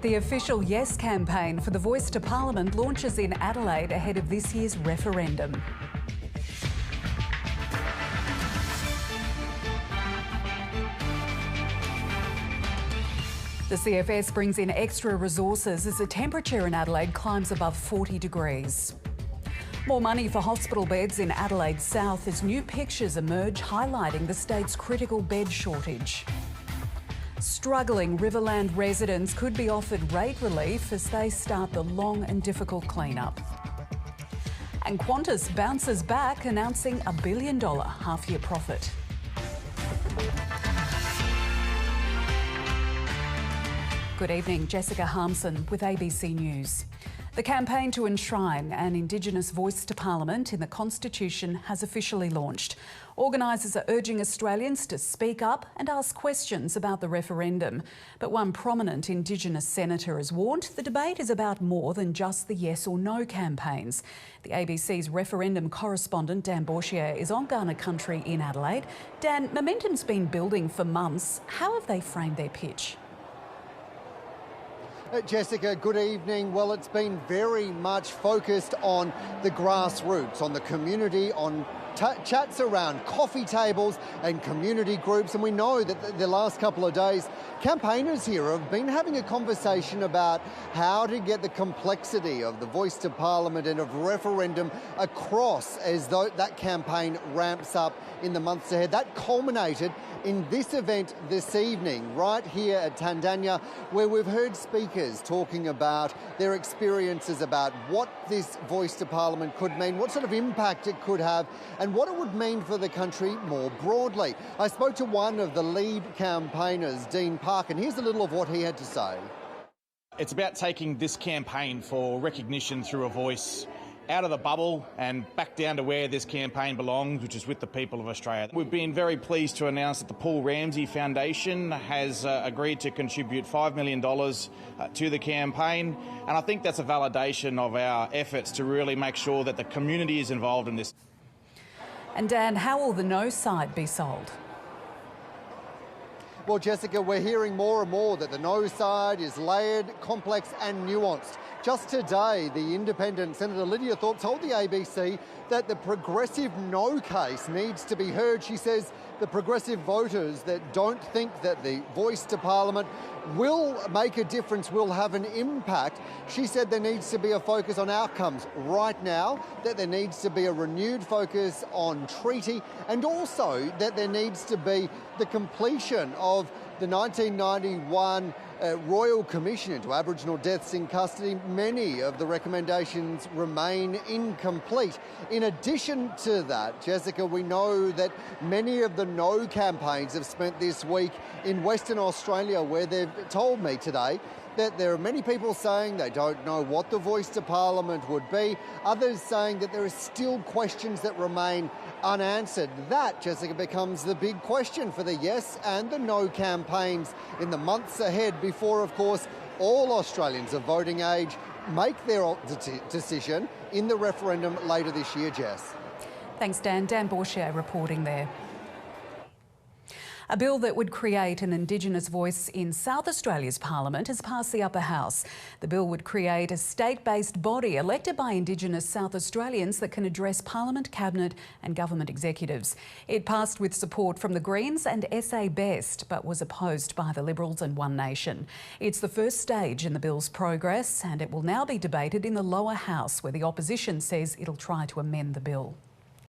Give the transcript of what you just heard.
The official Yes campaign for the Voice to Parliament launches in Adelaide ahead of this year's referendum. The CFS brings in extra resources as the temperature in Adelaide climbs above 40 degrees. More money for hospital beds in Adelaide South as new pictures emerge highlighting the state's critical bed shortage. Struggling Riverland residents could be offered rate relief as they start the long and difficult clean-up. And Qantas bounces back, announcing a $1 billion half-year profit. Good evening, Jessica Harmsen with ABC News. The campaign to enshrine an Indigenous voice to Parliament in the Constitution has officially launched. Organisers are urging Australians to speak up and ask questions about the referendum. But one prominent Indigenous senator has warned the debate is about more than just the yes or no campaigns. The ABC's referendum correspondent Dan Bourchier is on Kaurna country in Adelaide. Dan, momentum's been building for months. How have they framed their pitch? Jessica, good evening. Well, it's been very much focused on the grassroots, on the community, on chats around coffee tables and community groups. And we know that the last couple of days, campaigners here have been having a conversation about how to get the complexity of the voice to Parliament and of referendum across as though that campaign ramps up in the months ahead. That culminated in this event this evening, right here at Tandanya, where we've heard speakers talking about their experiences about what this voice to Parliament could mean, what sort of impact it could have, and what it would mean for the country more broadly. I spoke to one of the lead campaigners, Dean Park, and here's a little of what he had to say. It's about taking this campaign for recognition through a voice out of the bubble and back down to where this campaign belongs, which is with the people of Australia. We've been very pleased to announce that the Paul Ramsay Foundation has agreed to contribute $5 million to the campaign, and I think that's a validation of our efforts to really make sure that the community is involved in this. And Dan, how will the no side be sold? Well, Jessica, we're hearing more and more that the no side is layered, complex and nuanced. Just today, the independent Senator Lydia Thorpe told the ABC that the progressive no case needs to be heard. She says the progressive voters that don't think that the voice to Parliament will make a difference, will have an impact. She said there needs to be a focus on outcomes right now, that there needs to be a renewed focus on treaty, and also that there needs to be the completion of the 1991 Royal Commission into Aboriginal deaths in custody. Many of the recommendations remain incomplete. In addition to that, Jessica, we know that many of the no campaigns have spent this week in Western Australia, where they've told me today that there are many people saying they don't know what the voice to Parliament would be, others saying that there are still questions that remain unanswered. That, Jessica, becomes the big question for the yes and the no campaigns in the months ahead before, of course, all Australians of voting age make their decision in the referendum later this year, Jess. Thanks, Dan. Dan Bourchier reporting there. A bill that would create an Indigenous voice in South Australia's Parliament has passed the Upper House. The bill would create a state-based body elected by Indigenous South Australians that can address Parliament, Cabinet and government executives. It passed with support from the Greens and SA Best, but was opposed by the Liberals and One Nation. It's the first stage in the bill's progress, and it will now be debated in the lower house, where the opposition says it'll try to amend the bill.